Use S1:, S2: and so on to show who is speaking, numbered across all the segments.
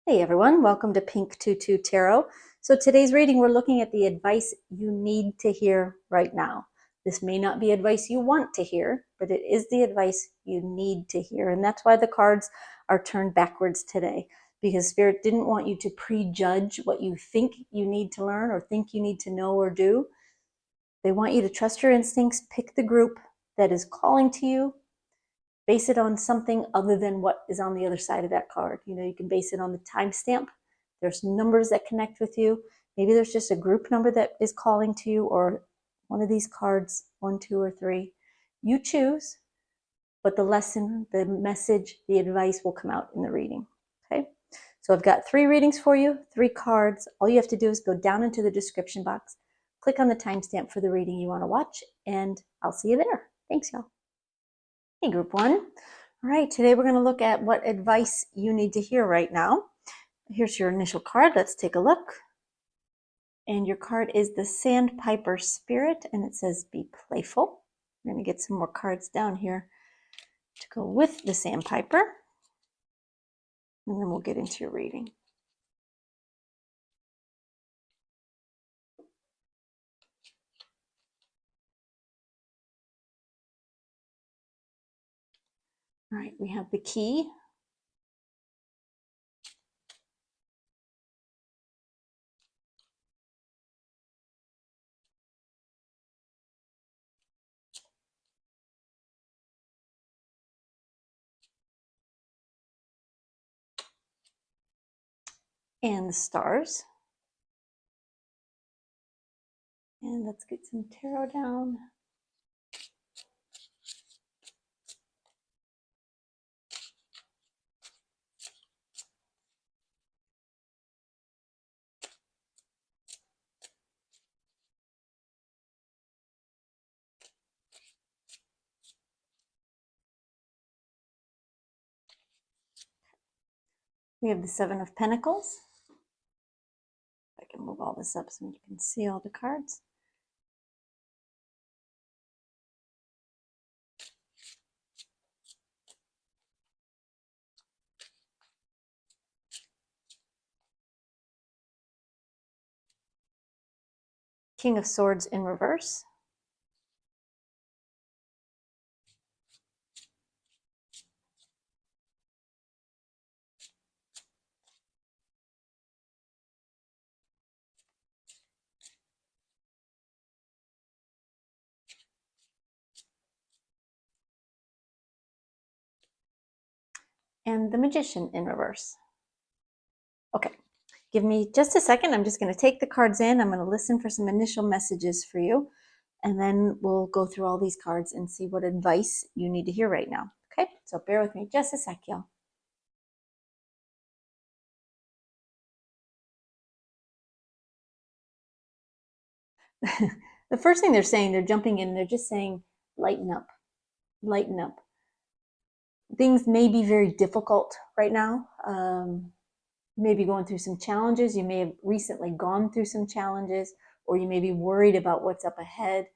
S1: Hey everyone, welcome to Pink Tutu Tarot. So today's reading, we're looking at the advice you need to hear right now. This may not be advice you want to hear, but it is the advice you need to hear. And that's why the cards are turned backwards today, because Spirit didn't want you to prejudge what you think you need to learn or think you need to know or do. They want you to trust your instincts, pick the group that is calling to you, base it on something other than what is on the other side of that card. You know, you can base it on the timestamp. There's numbers that connect with you. Maybe there's just a group number that is calling to you, or one of these cards, 1, 2, or 3. You choose, but the lesson, the message, the advice will come out in the reading. Okay? So I've got 3 readings for you, 3 cards. All you have to do is go down into the description box, click on the timestamp for the reading you want to watch, and I'll see you there. Thanks, y'all. Hey, group 1. All right, today we're going to look at what advice you need to hear right now. Here's your initial card. Let's take a look. And your card is the Sandpiper Spirit, and it says, be playful. I'm going to get some more cards down here to go with the Sandpiper, and then we'll get into your reading. All right, we have the Key. And the Stars. And let's get some tarot down. We have the Seven of Pentacles. I can move all this up so you can see all the cards. King of Swords in reverse. And the Magician in reverse. Okay, give me just a second. I'm just going to take the cards in. I'm going to listen for some initial messages for you, and then we'll go through all these cards and see what advice you need to hear right now. Okay, so bear with me just a sec, y'all. The first thing they're saying, they're jumping in, they're just saying, lighten up, lighten up. Things may be very difficult right now. You may be going through some challenges. You may have recently gone through some challenges, or you may be worried about what's up ahead.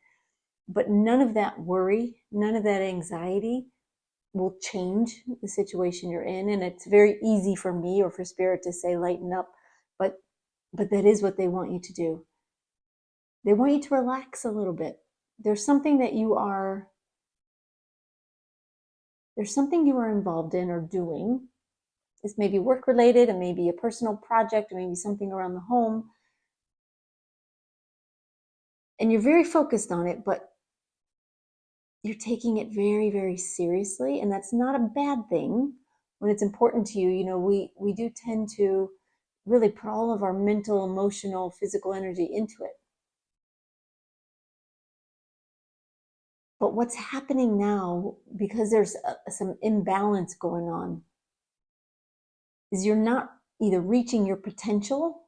S1: But none of that worry, none of that anxiety will change the situation you're in. And it's very easy for me or for Spirit to say, lighten up. But that is what they want you to do. They want you to relax a little bit. There's something you are involved in or doing. It's maybe work related, and maybe a personal project, or maybe something around the home. And you're very focused on it, but you're taking it very, very seriously. And that's not a bad thing when it's important to you. You know, we do tend to really put all of our mental, emotional, physical energy into it. But what's happening now, because there's some imbalance going on, is you're not either reaching your potential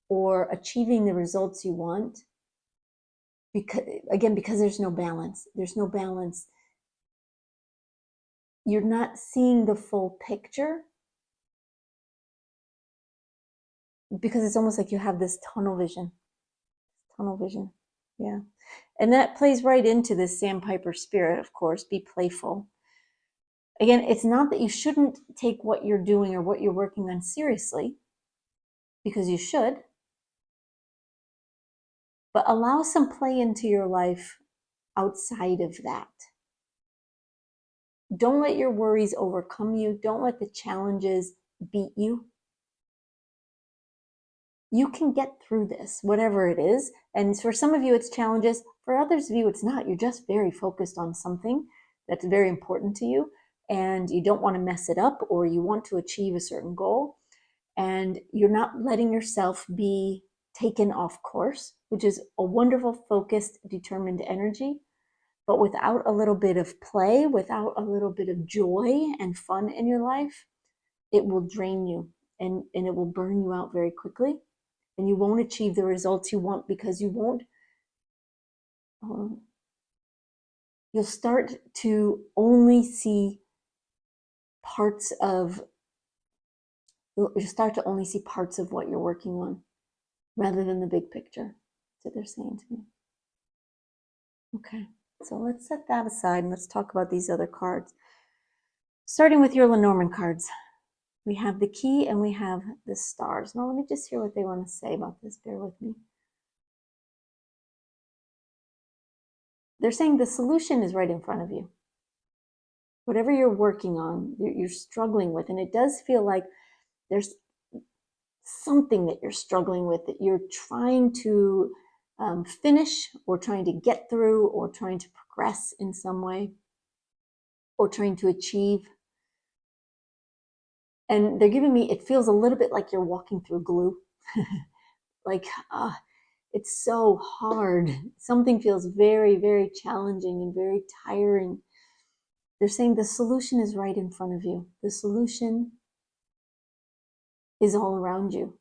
S1: or achieving the results you want. Because there's no balance. There's no balance. You're not seeing the full picture, because it's almost like you have this tunnel vision. Tunnel vision. Yeah. And that plays right into this Sandpiper Spirit, of course. Be playful. Again, it's not that you shouldn't take what you're doing or what you're working on seriously. because you should, but allow some play into your life outside of that. Don't let your worries overcome you. Don't let the challenges beat you. You can get through this, whatever it is. And for some of you, it's challenges. For others of you, it's not. You're just very focused on something that's very important to you, and you don't want to mess it up, or you want to achieve a certain goal, and you're not letting yourself be taken off course, which is a wonderful, focused, determined energy. But without a little bit of play, without a little bit of joy and fun in your life, it will drain you, and it will burn you out very quickly. And you won't achieve the results you want, because you won't, you'll start to only see parts of, you'll start to only see parts of what you're working on rather than the big picture. That's what they're saying to me. Okay, so let's set that aside and let's talk about these other cards. Starting with your Lenormand cards. We have the key and we have the stars. Now let me just hear what they want to say about this. Bear with me. They're saying the solution is right in front of you. Whatever you're working on, you're struggling with, and it does feel like there's something that you're struggling with, that you're trying to finish, or trying to get through, or trying to progress in some way, or trying to achieve. And they're giving me, it feels a little bit like you're walking through glue. Like, it's so hard. Something feels very, very challenging and very tiring. They're saying the solution is right in front of you. The solution is all around you.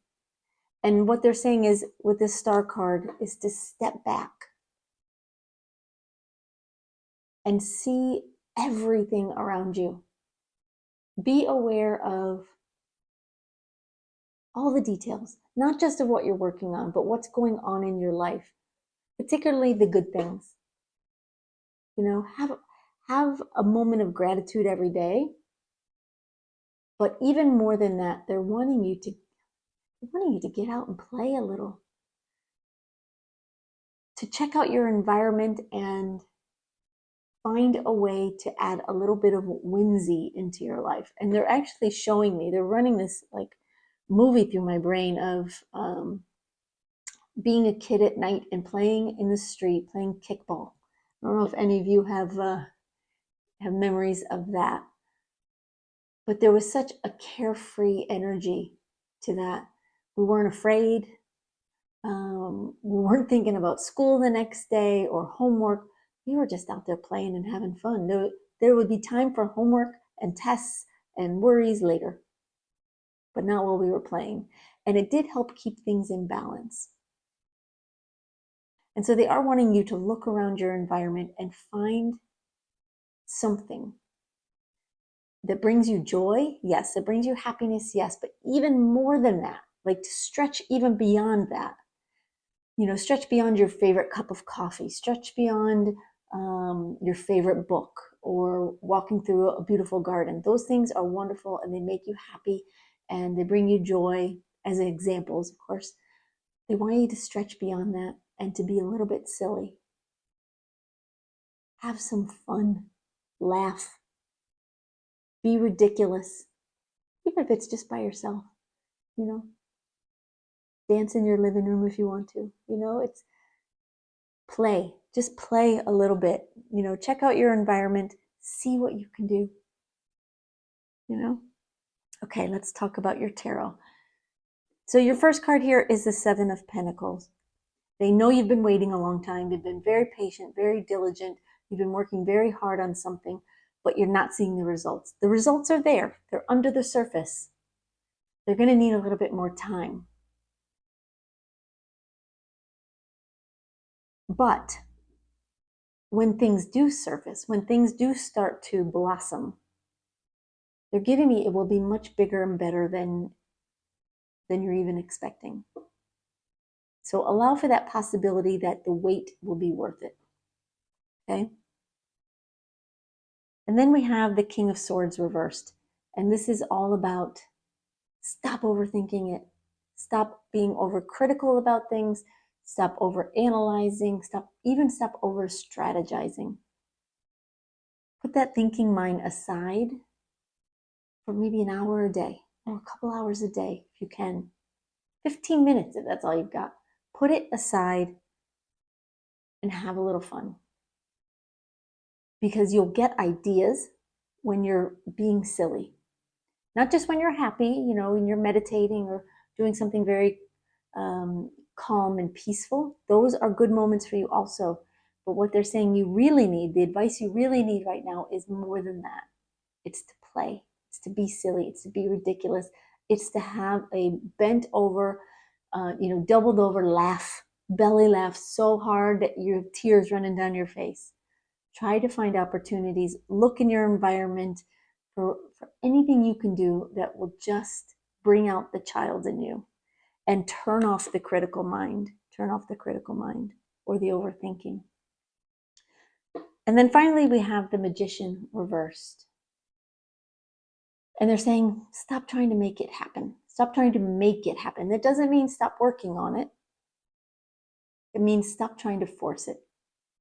S1: And what they're saying is, with this star card, is to step back and see everything around you. Be aware of all the details, not just of what you're working on, but what's going on in your life, particularly the good things. You know, have a moment of gratitude every day. But even more than that, they're wanting you to get out and play a little, to check out your environment and find a way to add a little bit of whimsy into your life. And they're actually showing me, they're running this like movie through my brain of being a kid at night and playing in the street, playing kickball. I don't know if any of you have memories of that. But there was such a carefree energy to that. We weren't afraid. We weren't thinking about school the next day or homework. We were just out there playing and having fun. There would be time for homework and tests and worries later, but not while we were playing. And it did help keep things in balance. And so they are wanting you to look around your environment and find something that brings you joy. Yes, it brings you happiness. Yes, but even more than that, like to stretch even beyond that. You know, stretch beyond your favorite cup of coffee, stretch beyond your favorite book, or walking through a beautiful garden. Those things are wonderful and they make you happy and they bring you joy as examples, of course. They want you to stretch beyond that and to be a little bit silly. Have some fun, laugh, be ridiculous, even if it's just by yourself, you know. Dance in your living room if you want to, you know, it's play, just play a little bit, you know, check out your environment, see what you can do, you know. Okay, let's talk about your tarot. So your first card here is the Seven of Pentacles. They know you've been waiting a long time. You've been very patient, very diligent. You've been working very hard on something, but you're not seeing the results. The results are there. They're under the surface. They're going to need a little bit more time. But when things do surface, when things do start to blossom, they're giving me, it will be much bigger and better than you're even expecting. So allow for that possibility that the wait will be worth it. Okay? And then we have the King of Swords reversed. And this is all about stop overthinking it. Stop being overcritical about things. Stop over analyzing. Stop over strategizing. Put that thinking mind aside for maybe an hour a day or a couple hours a day if you can. 15 minutes if that's all you've got. Put it aside and have a little fun. Because you'll get ideas when you're being silly. Not just when you're happy, you know, when you're meditating or doing something very calm and peaceful. Those are good moments for you also. But what they're saying you really need, the advice you really need right now is more than that. It's to play. It's to be silly. It's to be ridiculous. It's to have a bent over, doubled over laugh, belly laugh so hard that you have tears running down your face. Try to find opportunities. Look in your environment for anything you can do that will just bring out the child in you and turn off the critical mind. Turn off the critical mind or the overthinking. And then finally, we have the magician reversed. And they're saying, stop trying to make it happen. Stop trying to make it happen. That doesn't mean stop working on it. It means stop trying to force it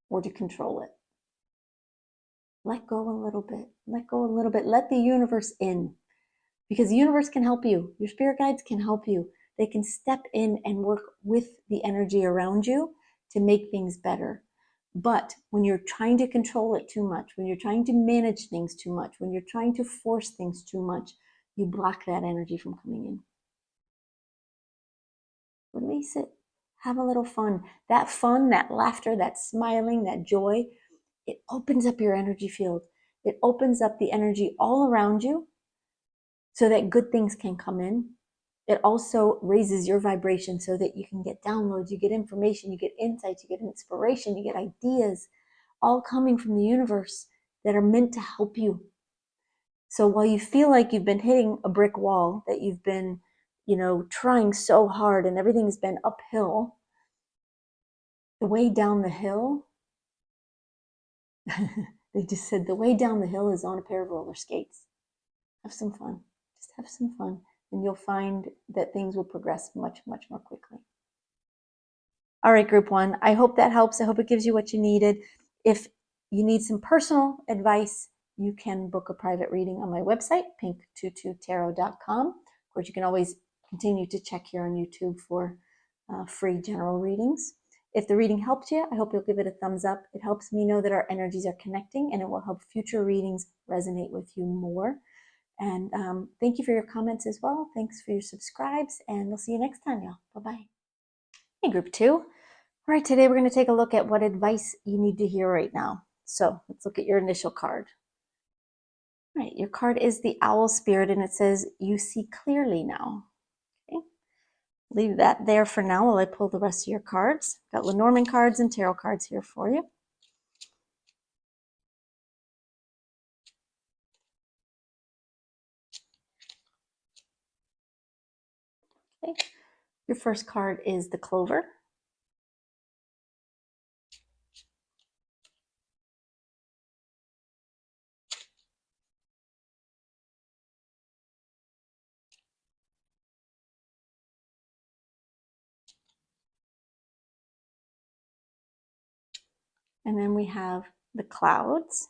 S1: or to control it. Let go a little bit. Let go a little bit. Let the universe in. Because the universe can help you. Your spirit guides can help you. They can step in and work with the energy around you to make things better. But when you're trying to control it too much, when you're trying to manage things too much, when you're trying to force things too much, you block that energy from coming in. Release it. Have a little fun. That fun, that laughter, that smiling, that joy, it opens up your energy field. It opens up the energy all around you so that good things can come in. It also raises your vibration so that you can get downloads, you get information, you get insights, you get inspiration, you get ideas, all coming from the universe that are meant to help you. So while you feel like you've been hitting a brick wall, that you've been, trying so hard and everything's been uphill, the way down the hill, they just said the way down the hill is on a pair of roller skates. Have some fun. Just have some fun. And you'll find that things will progress much, much more quickly. All right, group one, I hope that helps. I hope it gives you what you needed. If you need some personal advice, you can book a private reading on my website, pink22tarot.com. Of course, you can always continue to check here on YouTube for free general readings. If the reading helped you, I hope you'll give it a thumbs up. It helps me know that our energies are connecting, and it will help future readings resonate with you more. And thank you for your comments as well. Thanks for your subscribes, and we'll see you next time, y'all. Bye-bye. Hey, group two. All right, today we're going to take a look at what advice you need to hear right now. So let's look at your initial card. All right, your card is the Owl Spirit, and it says, you see clearly now. Okay, leave that there for now while I pull the rest of your cards. Got Lenormand cards and tarot cards here for you. Okay. Your first card is the Clover. And then we have the Clouds.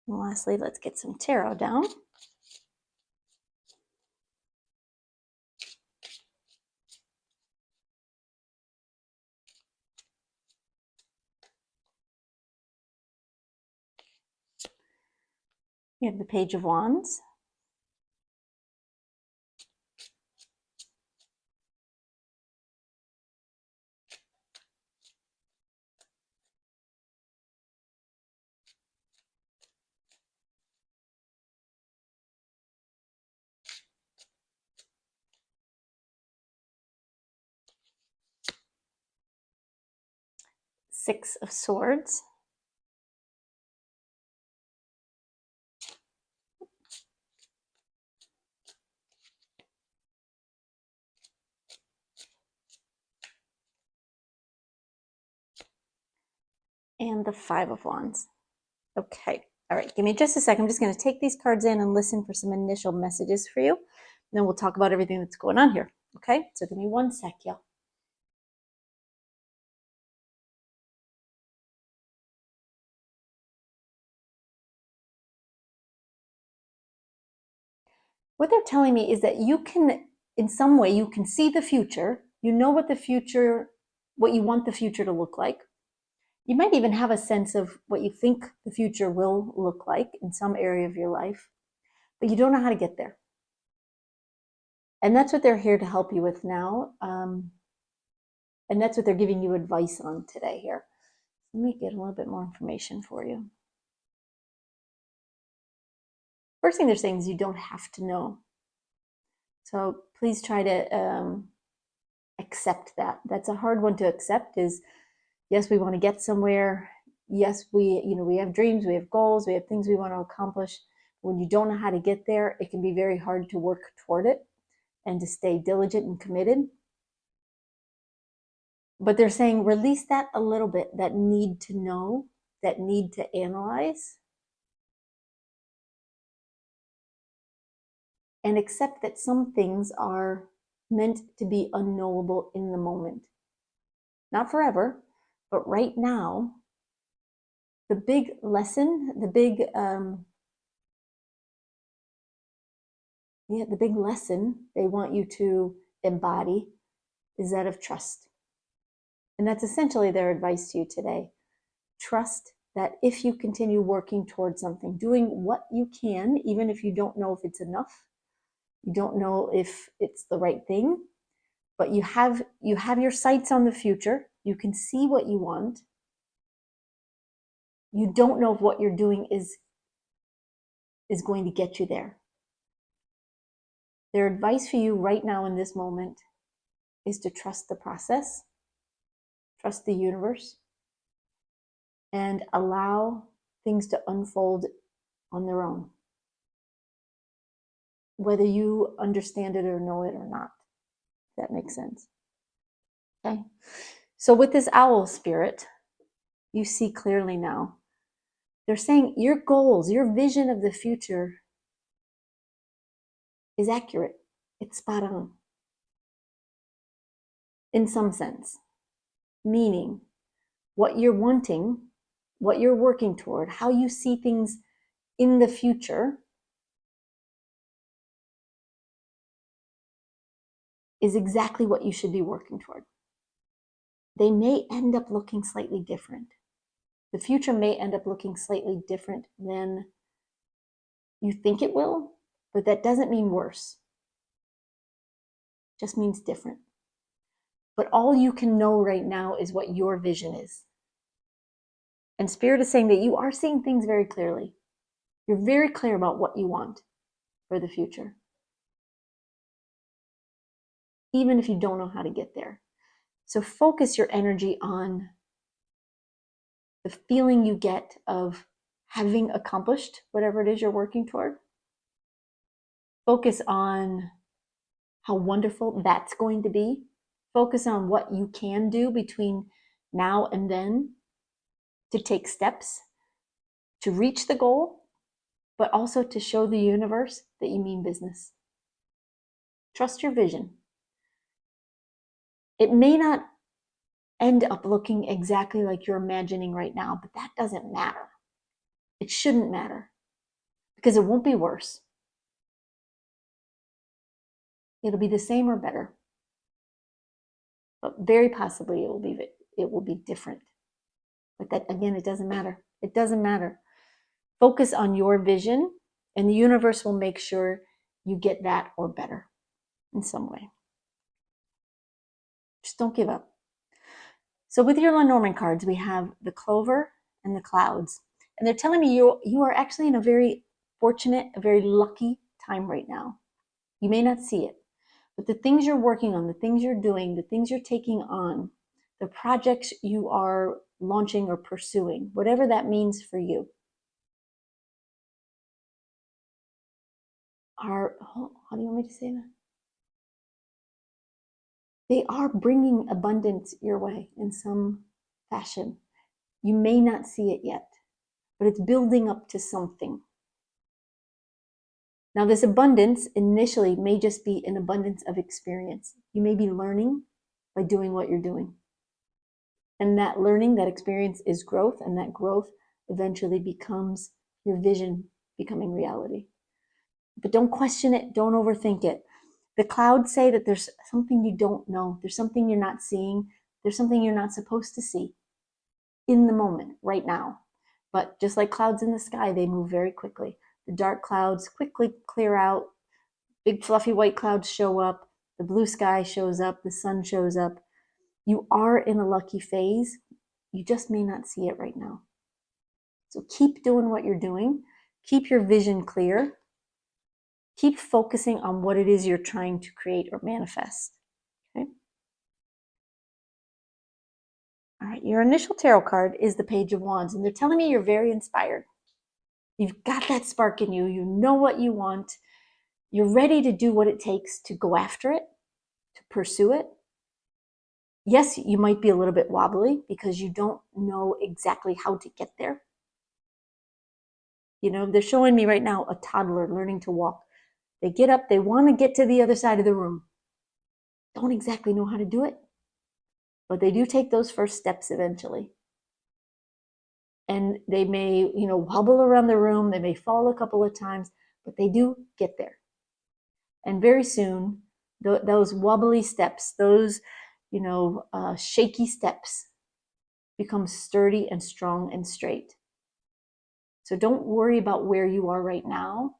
S1: And lastly, let's get some tarot down. We have the Page of Wands. Six of Swords. And the Five of Wands. Okay, all right, give me just a second. I'm just going to take these cards in and listen for some initial messages for you. then we'll talk about everything that's going on here. Okay, so give me one sec, y'all. What they're telling me is that you can, in some way, you can see the future. You know what you want the future to look like. You might even have a sense of what you think the future will look like in some area of your life, but you don't know how to get there. And that's what they're here to help you with now. And that's what they're giving you advice on today here. Let me get a little bit more information for you. First thing they're saying is you don't have to know. So please try to accept that. That's a hard one to accept. Is yes, we want to get somewhere. Yes, we have dreams, we have goals, we have things we want to accomplish. When you don't know how to get there, it can be very hard to work toward it and to stay diligent and committed. But they're saying release that a little bit, that need to know, that need to analyze, and accept that some things are meant to be unknowable in the moment. Not forever, but right now, the big lesson, the big lesson they want you to embody is that of trust. And that's essentially their advice to you today. Trust that if you continue working towards something, doing what you can, even if you don't know if it's enough, you don't know if it's the right thing, but you have your sights on the future. You can see what you want. You don't know if what you're doing is going to get you there. Their advice for you right now in this moment is to trust the process, trust the universe, and allow things to unfold on their own, whether you understand it or know it or not. If that makes sense. Okay. So with this owl spirit, you see clearly now. They're saying your goals, your vision of the future is accurate. It's spot on. In some sense. Meaning, what you're wanting, what you're working toward, how you see things in the future is exactly what you should be working toward. They may end up looking slightly different. The future may end up looking slightly different than you think it will, but that doesn't mean worse. It just means different. But all you can know right now is what your vision is. And Spirit is saying that you are seeing things very clearly. You're very clear about what you want for the future, even if you don't know how to get there. So focus your energy on the feeling you get of having accomplished whatever it is you're working toward. Focus on how wonderful that's going to be. Focus on what you can do between now and then to take steps to reach the goal, but also to show the universe that you mean business. Trust your vision. It may not end up looking exactly like you're imagining right now, but that doesn't matter. It shouldn't matter because it won't be worse. It'll be the same or better, but very possibly it will be different. But that, again, it doesn't matter. It doesn't matter. Focus on your vision, and the universe will make sure you get that or better in some way. Just don't give up. So with your Lenormand cards, we have the Clover and the Clouds. And they're telling me you are actually in a very fortunate, a very lucky time right now. You may not see it, but the things you're working on, the things you're doing, the things you're taking on, the projects you are launching or pursuing, whatever that means for you, are, how do you want me to say that? They are bringing abundance your way in some fashion. You may not see it yet, but it's building up to something. Now, this abundance initially may just be an abundance of experience. You may be learning by doing what you're doing. And that learning, that experience is growth, and that growth eventually becomes your vision becoming reality. But don't question it, don't overthink it. The clouds say that there's something you don't know, there's something you're not seeing, there's something you're not supposed to see in the moment, right now. But just like clouds in the sky, they move very quickly. The dark clouds quickly clear out, big fluffy white clouds show up, the blue sky shows up, the sun shows up. You are in a lucky phase. You just may not see it right now. So keep doing what you're doing. Keep your vision clear. Keep focusing on what it is you're trying to create or manifest. Okay? All right, your initial tarot card is the Page of Wands, and they're telling me you're very inspired. You've got that spark in you. You know what you want. You're ready to do what it takes to go after it, to pursue it. Yes, you might be a little bit wobbly because you don't know exactly how to get there. You know, they're showing me right now a toddler learning to walk. They get up, they want to get to the other side of the room. Don't exactly know how to do it, but they do take those first steps eventually. And they may, wobble around the room, they may fall a couple of times, but they do get there. And very soon, those wobbly steps, those, shaky steps become sturdy and strong and straight. So don't worry about where you are right now.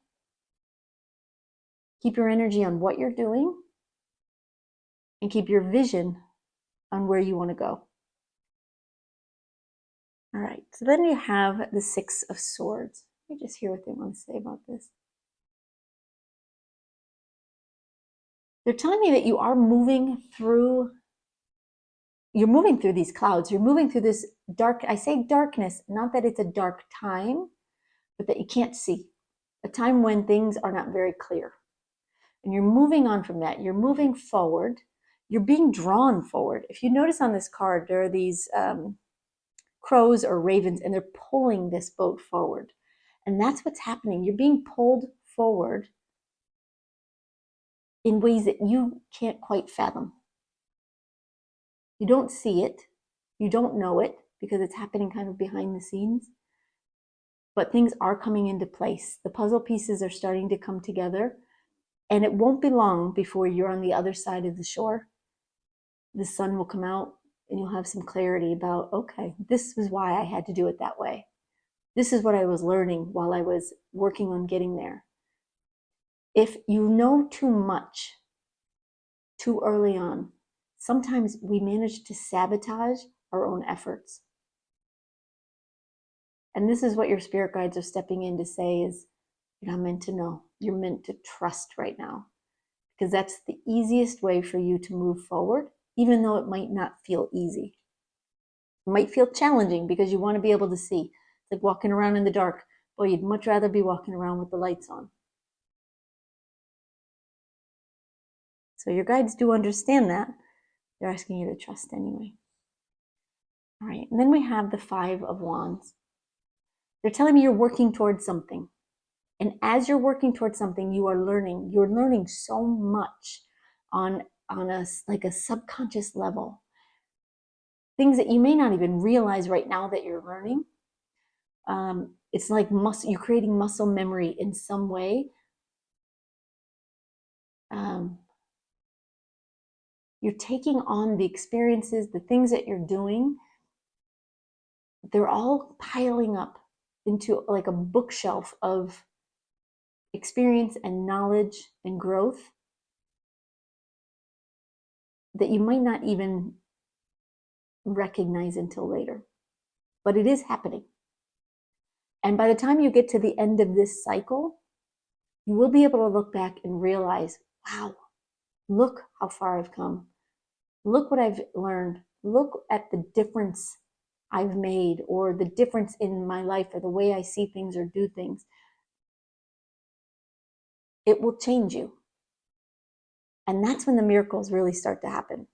S1: Keep your energy on what you're doing and keep your vision on where you want to go. All right, so then you have the Six of Swords. Let me just hear what they want to say about this. They're telling me that you are moving through these clouds. You're moving through this dark, I say darkness, not that it's a dark time, but that you can't see. A time when things are not very clear. And you're moving on from that. You're moving forward. You're being drawn forward. If you notice on this card, there are these crows or ravens, and they're pulling this boat forward. And that's what's happening. You're being pulled forward in ways that you can't quite fathom. You don't see it. You don't know it because it's happening kind of behind the scenes. But things are coming into place. The puzzle pieces are starting to come together. And it won't be long before you're on the other side of the shore. The sun will come out and you'll have some clarity about, okay, this is why I had to do it that way. This is what I was learning while I was working on getting there. If you know too much too early on, sometimes we manage to sabotage our own efforts. And this is what your spirit guides are stepping in to say is, you're not meant to know. You're meant to trust right now. Because that's the easiest way for you to move forward, even though it might not feel easy. It might feel challenging because you want to be able to see. It's like walking around in the dark. Boy, you'd much rather be walking around with the lights on. So your guides do understand that. They're asking you to trust anyway. All right, and then we have the Five of Wands. They're telling me you're working towards something. And as you're working towards something, you are learning. You're learning so much on a subconscious level. Things that you may not even realize right now that you're learning. It's like you're creating muscle memory in some way. You're taking on the experiences, the things that you're doing. They're all piling up into like a bookshelf of experience and knowledge and growth that you might not even recognize until later. But it is happening. And by the time you get to the end of this cycle, you will be able to look back and realize, wow, look how far I've come. Look what I've learned. Look at the difference I've made, or the difference in my life, or the way I see things or do things. It will change you. And that's when the miracles really start to happen.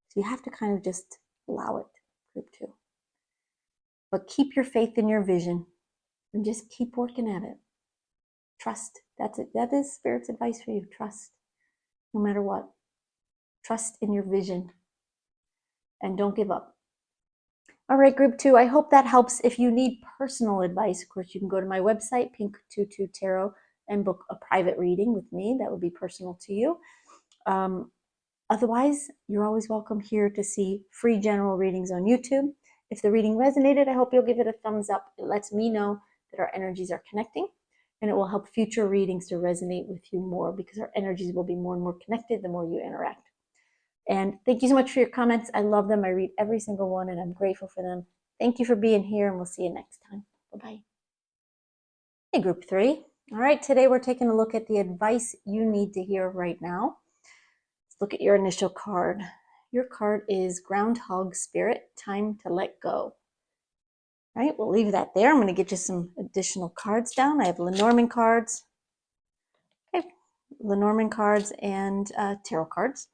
S1: So you have to kind of just allow it, group two. But keep your faith in your vision and just keep working at it. Trust. That's it. That is Spirit's advice for you. Trust, no matter what. Trust in your vision and don't give up. All right, group 2, I hope that helps. If you need personal advice, of course, you can go to my website, Pink22 Tarot, and book a private reading with me. That would be personal to you. Otherwise, you're always welcome here to see free general readings on YouTube. If the reading resonated, I hope you'll give it a thumbs up. It lets me know that our energies are connecting, and it will help future readings to resonate with you more, because our energies will be more and more connected the more you interact. And thank you so much for your comments. I love them. I read every single one, and I'm grateful for them. Thank you for being here, and we'll see you next time. Bye-bye. Hey, group 3. All right, today we're taking a look at the advice you need to hear right now. Let's look at your initial card. Your card is Groundhog Spirit, time to let go. All right, we'll leave that there. I'm going to get you some additional cards down. I have Lenormand cards. Okay, Lenormand cards and tarot cards.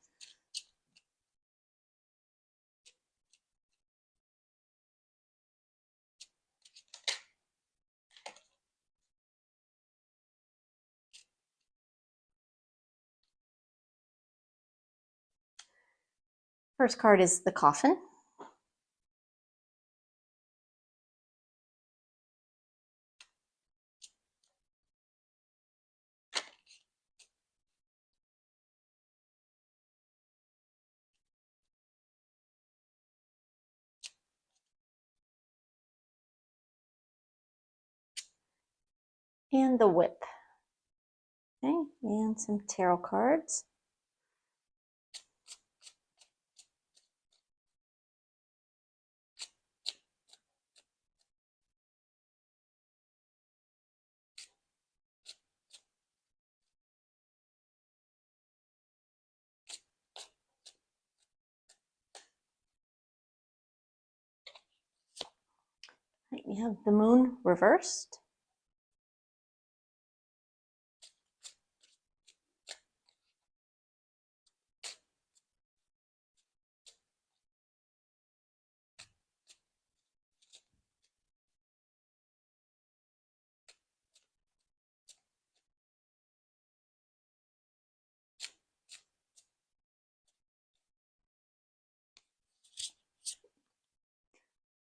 S1: First card is the Coffin. And the Whip. Okay, and some tarot cards. Right, we have the Moon reversed.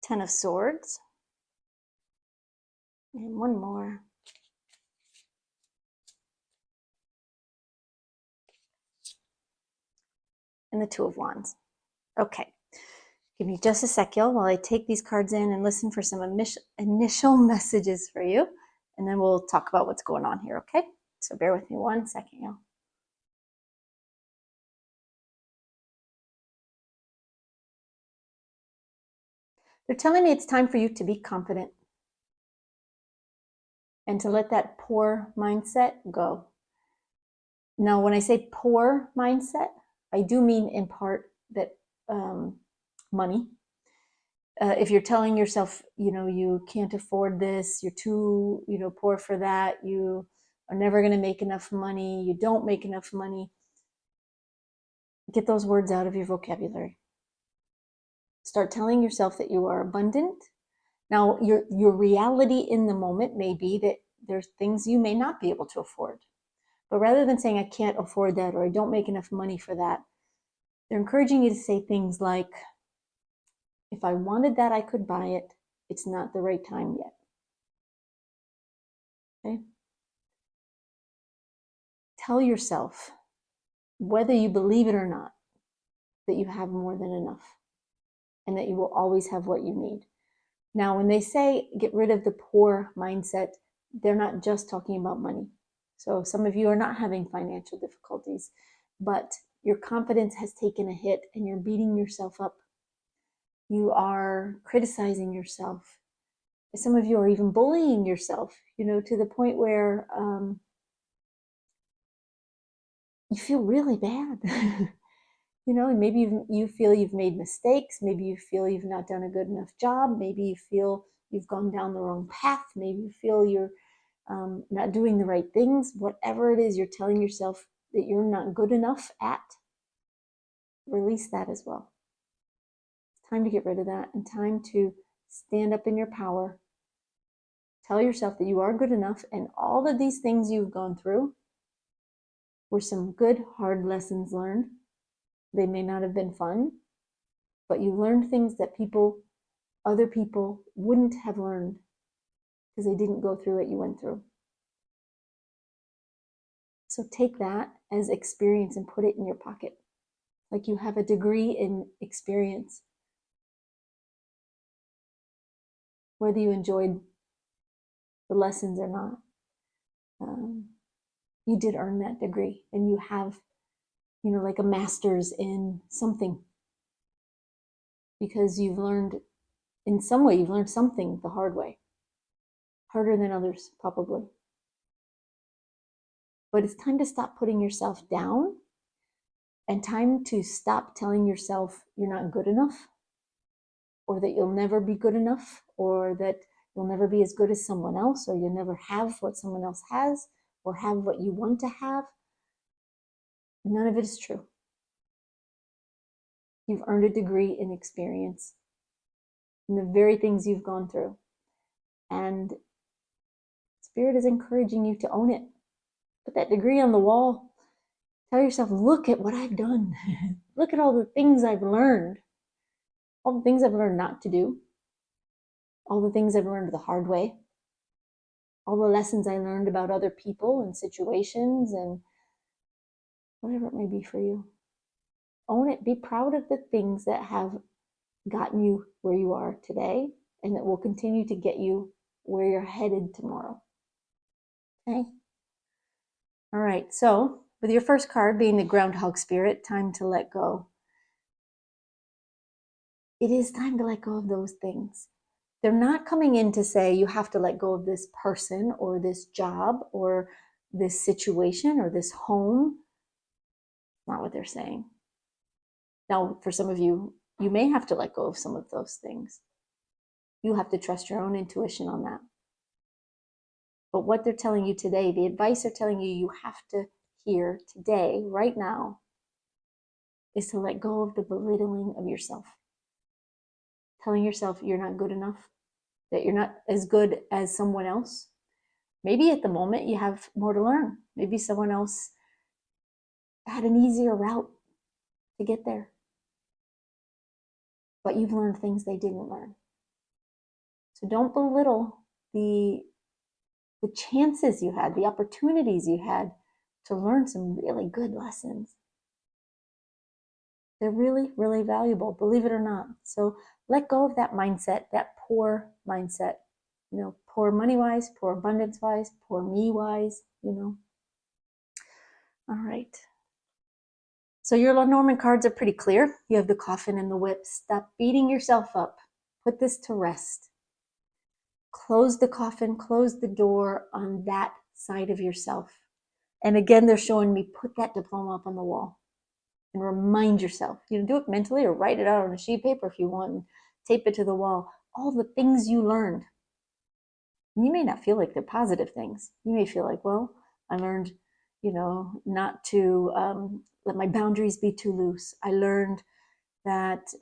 S1: Ten of Swords. And one more. And the Two of Wands. Okay. Give me just a sec, y'all, while I take these cards in and listen for some initial messages for you. And then we'll talk about what's going on here, okay? So bear with me 1 second, y'all. They're telling me it's time for you to be confident and to let that poor mindset go. Now, when I say poor mindset, I do mean in part that money. If you're telling yourself, you can't afford this, you're too, poor for that, you are never going to make enough money, you don't make enough money, get those words out of your vocabulary. Start telling yourself that you are abundant. Now, your reality in the moment may be that there's things you may not be able to afford. But rather than saying, I can't afford that, or I don't make enough money for that, they're encouraging you to say things like, if I wanted that, I could buy it. It's not the right time yet. Okay? Tell yourself, whether you believe it or not, that you have more than enough and that you will always have what you need. Now, when they say get rid of the poor mindset, they're not just talking about money. So some of you are not having financial difficulties, but your confidence has taken a hit and you're beating yourself up. You are criticizing yourself. Some of you are even bullying yourself, to the point where you feel really bad. And maybe you feel you've made mistakes. Maybe you feel you've not done a good enough job. Maybe you feel you've gone down the wrong path. Maybe you feel you're not doing the right things. Whatever it is you're telling yourself that you're not good enough at, release that as well. It's time to get rid of that and time to stand up in your power. Tell yourself that you are good enough, and all of these things you've gone through were some good, hard lessons learned. They may not have been fun, but you learned things that other people wouldn't have learned because they didn't go through what you went through. So take that as experience and put it in your pocket. Like you have a degree in experience. Whether you enjoyed the lessons or not, you did earn that degree, and you have, like a master's in something, because you've learned, in some way, you've learned something the hard way, harder than others, probably. But it's time to stop putting yourself down, and time to stop telling yourself you're not good enough, or that you'll never be good enough, or that you'll never be as good as someone else, or you'll never have what someone else has, or have what you want to have. None of it is true. You've earned a degree in experience in the very things you've gone through. And Spirit is encouraging you to own it. Put that degree on the wall. Tell yourself, look at what I've done. Look at all the things I've learned. All the things I've learned not to do. All the things I've learned the hard way. All the lessons I learned about other people and situations and whatever it may be for you. Own it. Be proud of the things that have gotten you where you are today, and that will continue to get you where you're headed tomorrow. Okay? All right, so with your first card being the Groundhog Spirit, time to let go. It is time to let go of those things. They're not coming in to say you have to let go of this person or this job or this situation or this home. Not what they're saying. Now, for some of you, you may have to let go of some of those things. You have to trust your own intuition on that. But what they're telling you today, the advice they're telling you have to hear today, right now, is to let go of the belittling of yourself. Telling yourself you're not good enough, that you're not as good as someone else. Maybe at the moment you have more to learn. Maybe someone else had an easier route to get there. But you've learned things they didn't learn. So don't belittle the chances you had, the opportunities you had to learn some really good lessons. They're really, really valuable, believe it or not. So let go of that mindset, that poor mindset. Poor money-wise, poor abundance-wise, poor me-wise, All right. So your Lenormand cards are pretty clear. You have the Coffin and the Whip. Stop beating yourself up. Put this to rest. Close the coffin, close the door on that side of yourself. And again, they're showing me, put that diploma up on the wall and remind yourself. Do it mentally or write it out on a sheet of paper if you want and tape it to the wall. All the things you learned. You may not feel like they're positive things. You may feel like, well, I learned, not to let my boundaries be too loose. I learned that,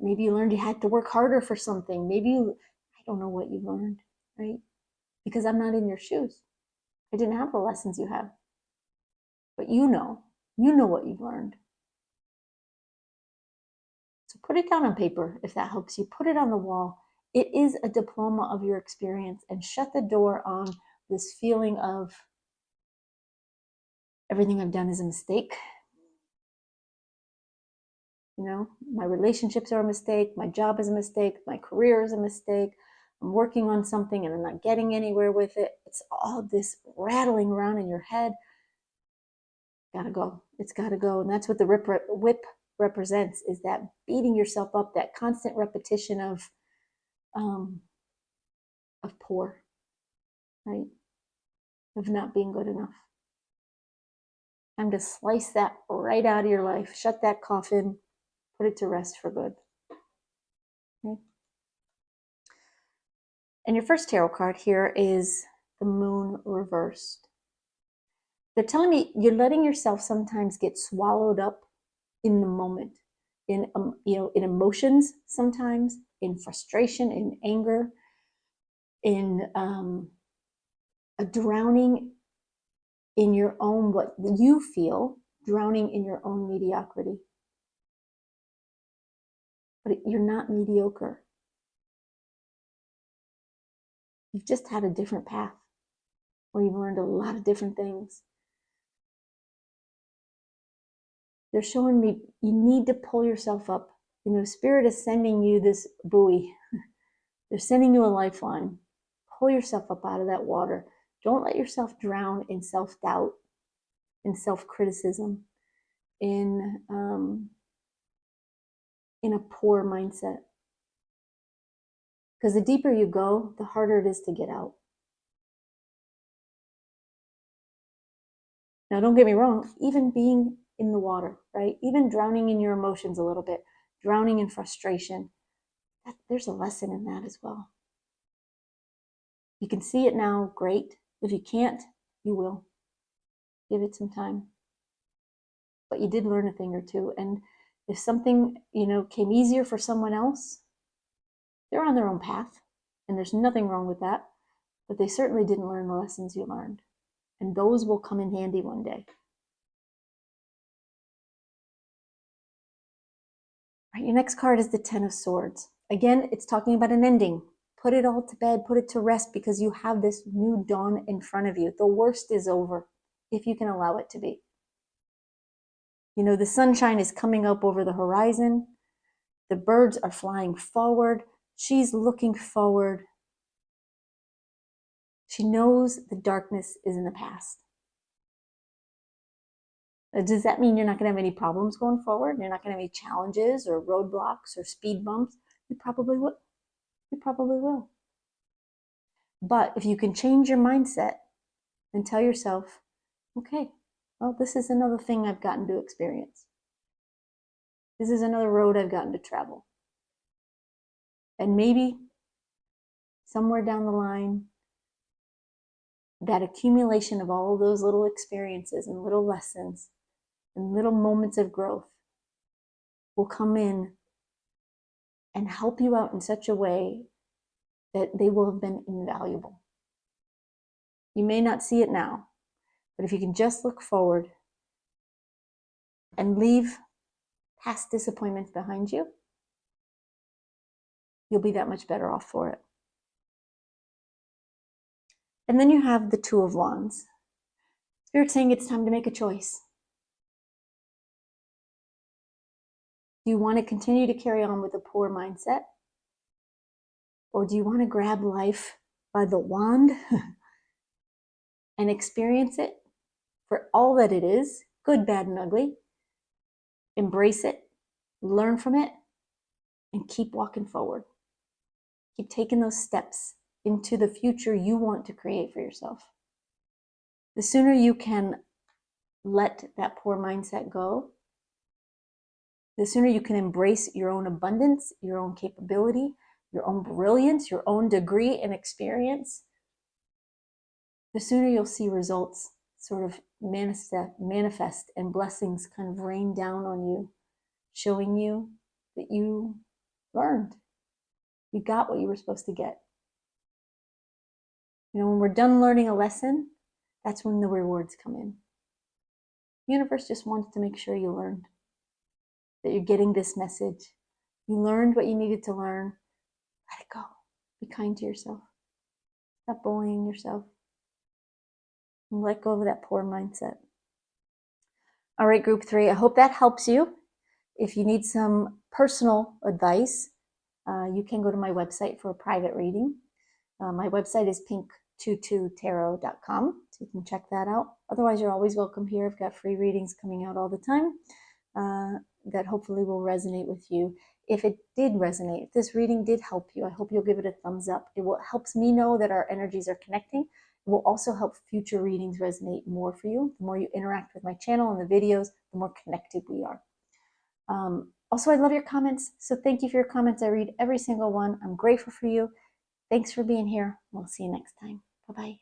S1: maybe you learned you had to work harder for something. Maybe I don't know what you learned, right? Because I'm not in your shoes. I didn't have the lessons you have. But you know what you've learned. So put it down on paper if that helps you. Put it on the wall. It is a diploma of your experience, and shut the door on this feeling of everything I've done is a mistake. My relationships are a mistake. My job is a mistake. My career is a mistake. I'm working on something and I'm not getting anywhere with it. It's all this rattling around in your head. Gotta go. It's gotta go. And that's what the whip represents, is that beating yourself up, that constant repetition of poor, right? Of not being good enough. Time to slice that right out of your life. Shut that coffin. Put it to rest for good. Okay? And your first tarot card here is the Moon reversed. They're telling me you're letting yourself sometimes get swallowed up in the moment, in emotions sometimes, in frustration, in anger. in a drowning in your own, what you feel, drowning in your own mediocrity. But you're not mediocre. You've just had a different path where you've learned a lot of different things. They're showing me you need to pull yourself up. You know, Spirit is sending you this buoy. They're sending you a lifeline. Pull yourself up out of that water. Don't let yourself drown in self-doubt, in self-criticism, in a poor mindset. Because the deeper you go, the harder it is to get out. Now, don't get me wrong, even being in the water, right? Even drowning in your emotions a little bit, drowning in frustration, there's a lesson in that as well. You can see it now, great. If you can't, you will. Give it some time. But you did learn a thing or two. And if something, came easier for someone else, they're on their own path. And there's nothing wrong with that. But they certainly didn't learn the lessons you learned. And those will come in handy one day. Right, your next card is the Ten of Swords. Again, it's talking about an ending. Put it all to bed, put it to rest, because you have this new dawn in front of you. The worst is over, if you can allow it to be. The sunshine is coming up over the horizon. The birds are flying forward. She's looking forward. She knows the darkness is in the past. Does that mean you're not going to have any problems going forward? You're not going to have any challenges or roadblocks or speed bumps? You probably will. You probably will. But if you can change your mindset and tell yourself, okay, well, this is another thing I've gotten to experience. This is another road I've gotten to travel. And maybe somewhere down the line, that accumulation of all of those little experiences and little lessons and little moments of growth will come in and help you out in such a way that they will have been invaluable. You may not see it now, but if you can just look forward and leave past disappointments behind you, you'll be that much better off for it. And then you have the Two of Wands. Spirit saying it's time to make a choice. Do you want to continue to carry on with a poor mindset? Or do you want to grab life by the wand and experience it for all that it is, good, bad, and ugly? Embrace it, learn from it, and keep walking forward. Keep taking those steps into the future you want to create for yourself. The sooner you can let that poor mindset go, the sooner you can embrace your own abundance, your own capability, your own brilliance, your own degree and experience, the sooner you'll see results sort of manifest and blessings kind of rain down on you, showing you that you learned. You got what you were supposed to get. When we're done learning a lesson, that's when the rewards come in. The universe just wants to make sure you learned, that you're getting this message. You learned what you needed to learn. Let it go. Be kind to yourself. Stop bullying yourself. And let go of that poor mindset. All right, group 3, I hope that helps you. If you need some personal advice, you can go to my website for a private reading. My website is pink22tarot.com, so you can check that out. Otherwise, you're always welcome here. I've got free readings coming out all the time that hopefully will resonate with you. If it did resonate, if this reading did help you, I hope you'll give it a thumbs up. It helps me know that our energies are connecting. It will also help future readings resonate more for you. The more you interact with my channel and the videos, the more connected we are. Also, I love your comments, so thank you for your comments. I read every single one. I'm grateful for you. Thanks for being here. We'll see you next time. Bye-bye.